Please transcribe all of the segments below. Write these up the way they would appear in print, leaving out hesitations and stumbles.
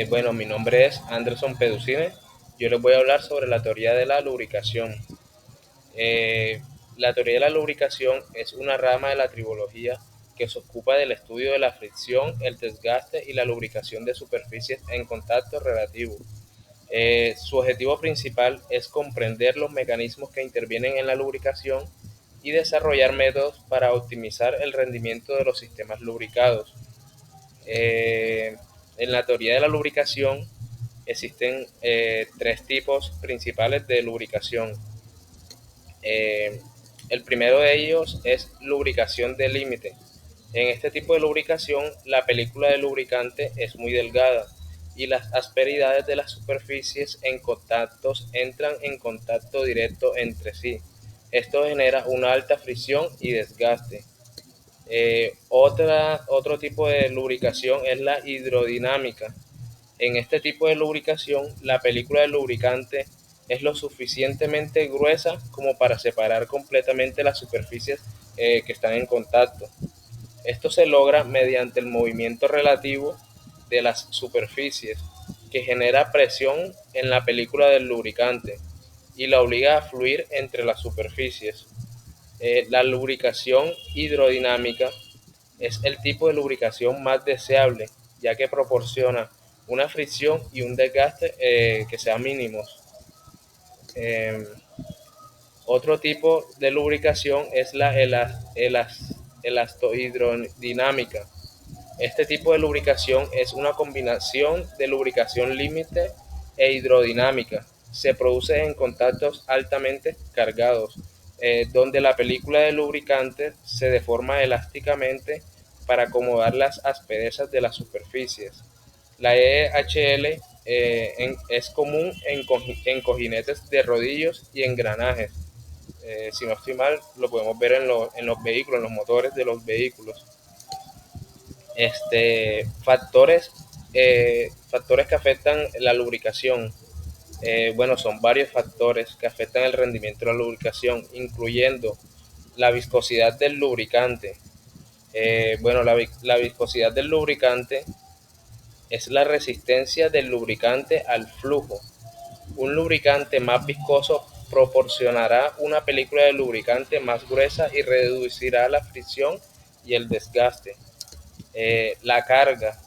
Bueno, mi nombre es Anderson Peducine. Yo les voy a hablar sobre la teoría de la lubricación. Eh, la teoría de la lubricación es una rama de la tribología que se ocupa del estudio de la fricción, el desgaste y la lubricación de superficies en contacto relativo. Su objetivo principal es comprender los mecanismos que intervienen en la lubricación y desarrollar métodos para optimizar el rendimiento de los sistemas lubricados. Eh, en la teoría de la lubricación existen tres tipos principales de lubricación. Eh, el primero de ellos es lubricación de límite. En este tipo de lubricación, la película de lubricante es muy delgada y las asperidades de las superficies en contactos entran en contacto directo entre sí. Esto genera una alta fricción y desgaste. Otro tipo de lubricación es la hidrodinámica. En este tipo de lubricación, la película del lubricante es lo suficientemente gruesa como para separar completamente las superficies que están en contacto. Esto se logra mediante el movimiento relativo de las superficies, que genera presión en la película del lubricante y la obliga a fluir entre las superficies. La lubricación hidrodinámica es el tipo de lubricación más deseable, ya que proporciona una fricción y un desgaste que sean mínimos. Eh, Otro tipo de lubricación es la elastohidrodinámica. Este tipo de lubricación es una combinación de lubricación límite e hidrodinámica. Se produce en contactos altamente cargados, donde la película de lubricante se deforma elásticamente para acomodar las asperezas de las superficies. La EHL es común en cojinetes de rodillos y engranajes. Si no estoy mal, lo podemos ver en los vehículos, en los motores de los vehículos. Factores que afectan la lubricación. Bueno, son varios factores que afectan el rendimiento de la lubricación, incluyendo la viscosidad del lubricante. La viscosidad del lubricante es la resistencia del lubricante al flujo. Un lubricante más viscoso proporcionará una película de lubricante más gruesa y reducirá la fricción y el desgaste. La carga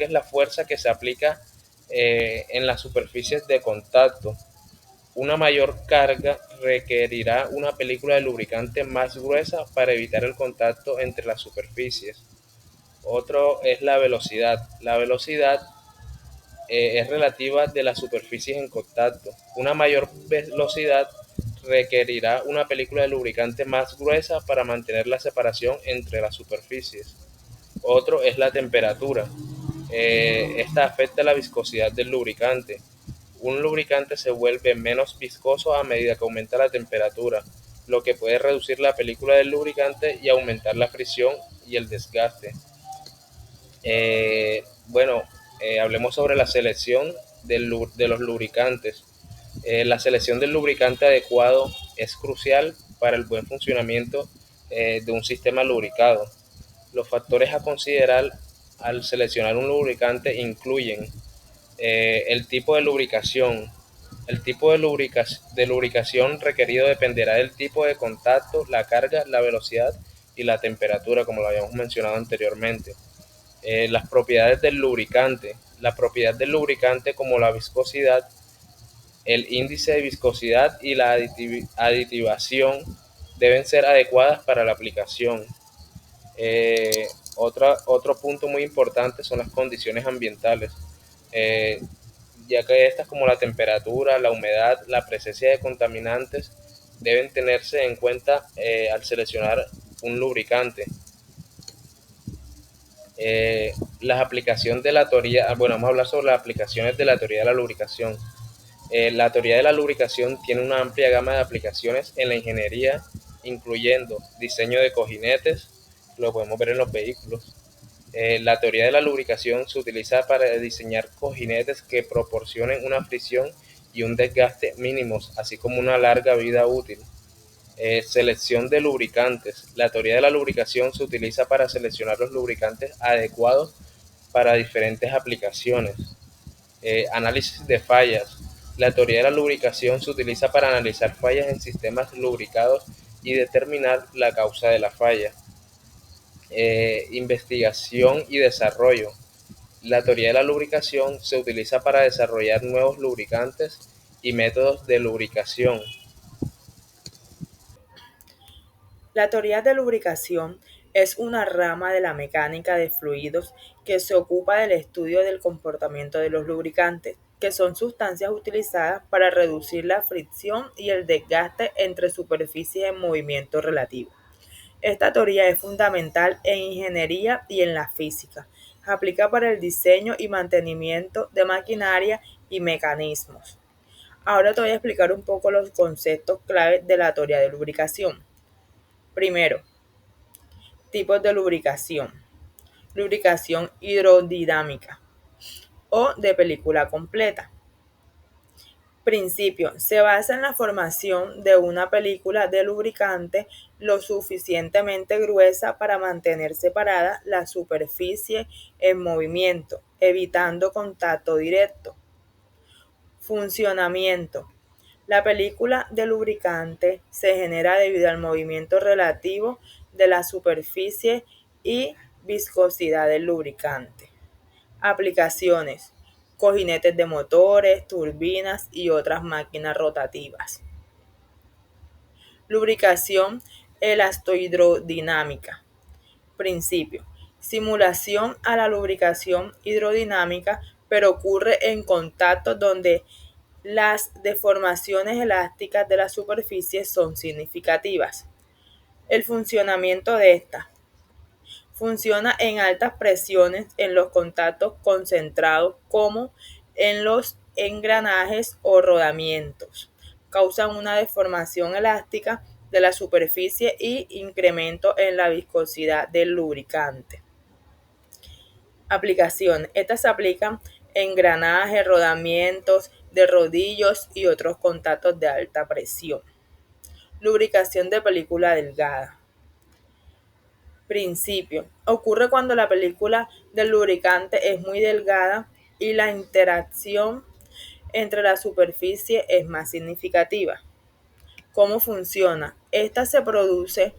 es la fuerza que se aplica en las superficies de contacto. Una mayor carga requerirá una película de lubricante más gruesa para evitar el contacto entre las superficies. Otro es la velocidad. La velocidad es relativa de las superficies en contacto. Una mayor velocidad requerirá una película de lubricante más gruesa para mantener la separación entre las superficies. Otro es la temperatura. Esta afecta la viscosidad del lubricante. Un lubricante se vuelve menos viscoso a medida que aumenta la temperatura, lo que puede reducir la película del lubricante y aumentar la fricción y el desgaste. Bueno, hablemos sobre la selección de los lubricantes. La selección del lubricante adecuado es crucial para el buen funcionamiento de un sistema lubricado. Los factores a considerar al seleccionar un lubricante incluyen el tipo de lubricación. El tipo de lubricación requerido dependerá del tipo de contacto, la carga, la velocidad y la temperatura, como lo habíamos mencionado anteriormente. Las propiedades del lubricante. La propiedad del lubricante como la viscosidad, el índice de viscosidad y la aditivación deben ser adecuadas para la aplicación. Otro punto muy importante son las condiciones ambientales, eh, ya que estas como la temperatura, la humedad, la presencia de contaminantes deben tenerse en cuenta al seleccionar un lubricante. Las aplicaciones de la teoría, bueno, vamos a hablar sobre las aplicaciones de la teoría de la lubricación. La teoría de la lubricación tiene una amplia gama de aplicaciones en la ingeniería, incluyendo diseño de cojinetes, lo podemos ver en los vehículos. La teoría de la lubricación se utiliza para diseñar cojinetes que proporcionen una fricción y un desgaste mínimos, así como una larga vida útil. Selección de lubricantes. La teoría de la lubricación se utiliza para seleccionar los lubricantes adecuados para diferentes aplicaciones. Análisis de fallas. La teoría de la lubricación se utiliza para analizar fallas en sistemas lubricados y determinar la causa de la falla. Investigación y desarrollo. La teoría de la lubricación se utiliza para desarrollar nuevos lubricantes y métodos de lubricación. La teoría de lubricación es una rama de la mecánica de fluidos que se ocupa del estudio del comportamiento de los lubricantes, que son sustancias utilizadas para reducir la fricción y el desgaste entre superficies en movimiento relativo. Esta teoría es fundamental en ingeniería y en la física. Se aplica para el diseño y mantenimiento de maquinaria y mecanismos. Ahora te voy a explicar un poco los conceptos clave de la teoría de lubricación. Primero, tipos de lubricación. Lubricación hidrodinámica o de película completa. Principio. Se basa en la formación de una película de lubricante lo suficientemente gruesa para mantener separada la superficie en movimiento, evitando contacto directo. Funcionamiento. La película de lubricante se genera debido al movimiento relativo de la superficie y viscosidad del lubricante. Aplicaciones: cojinetes de motores, turbinas y otras máquinas rotativas. Lubricación elastohidrodinámica. Principio: simulación a la lubricación hidrodinámica, pero ocurre en contactos donde las deformaciones elásticas de la superficie son significativas. El funcionamiento de esta: funciona en altas presiones en los contactos concentrados como en los engranajes o rodamientos. Causan una deformación elástica de la superficie y incremento en la viscosidad del lubricante. Aplicación: estas se aplican en engranajes, rodamientos de rodillos y otros contactos de alta presión. Lubricación de película delgada. Principio: ocurre cuando la película del lubricante es muy delgada y la interacción entre la superficie es más significativa. ¿Cómo funciona? Esta se produce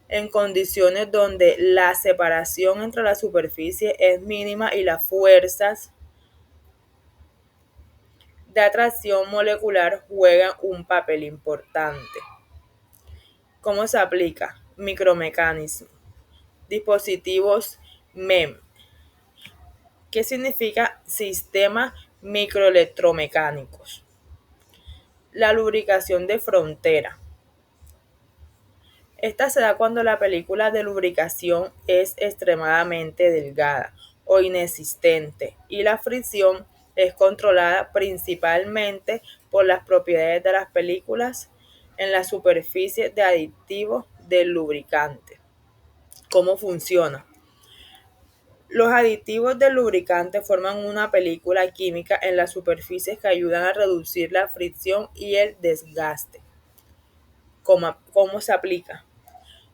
en condiciones donde la separación entre la superficie es mínima y las fuerzas de atracción molecular juegan un papel importante. ¿Cómo se aplica? Micromecanismo. Dispositivos MEM. ¿Qué significa sistemas microelectromecánicos? La lubricación de frontera. Esta se da cuando la película de lubricación es extremadamente delgada o inexistente y la fricción es controlada principalmente por las propiedades de las películas en la superficie de aditivos del lubricante. ¿Cómo funciona? Los aditivos del lubricante forman una película química en las superficies que ayudan a reducir la fricción y el desgaste. ¿Cómo se aplica?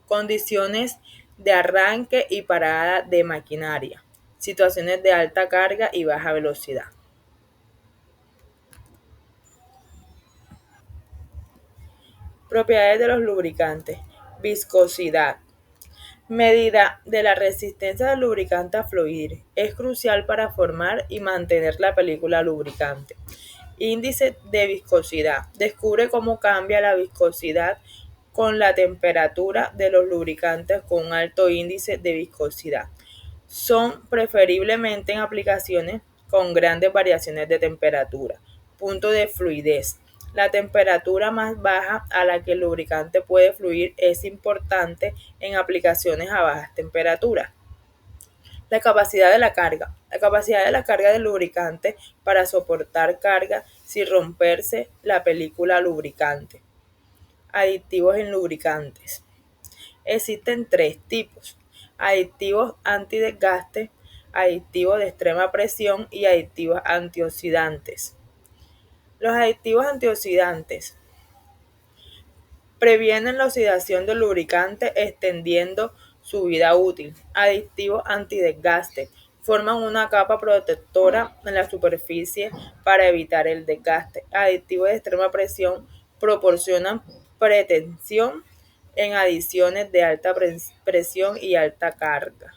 Condiciones de arranque y parada de maquinaria, situaciones de alta carga y baja velocidad. Propiedades de los lubricantes. Viscosidad. Medida de la resistencia del lubricante a fluir. Es crucial para formar y mantener la película lubricante. Índice de viscosidad. Descubre cómo cambia la viscosidad con la temperatura de los lubricantes con un alto índice de viscosidad. Son preferiblemente en aplicaciones con grandes variaciones de temperatura. Punto de fluidez. La temperatura más baja a la que el lubricante puede fluir es importante en aplicaciones a bajas temperaturas. La capacidad de la carga. La capacidad de la carga del lubricante para soportar carga sin romperse la película lubricante. Aditivos en lubricantes. Existen tres tipos: aditivos antidesgaste, aditivos de extrema presión y aditivos antioxidantes. Los aditivos antioxidantes previenen la oxidación del lubricante extendiendo su vida útil. Aditivos antidesgaste Forman una capa protectora en la superficie para evitar el desgaste. Aditivos de extrema presión proporcionan pretensión en adiciones de alta presión y alta carga.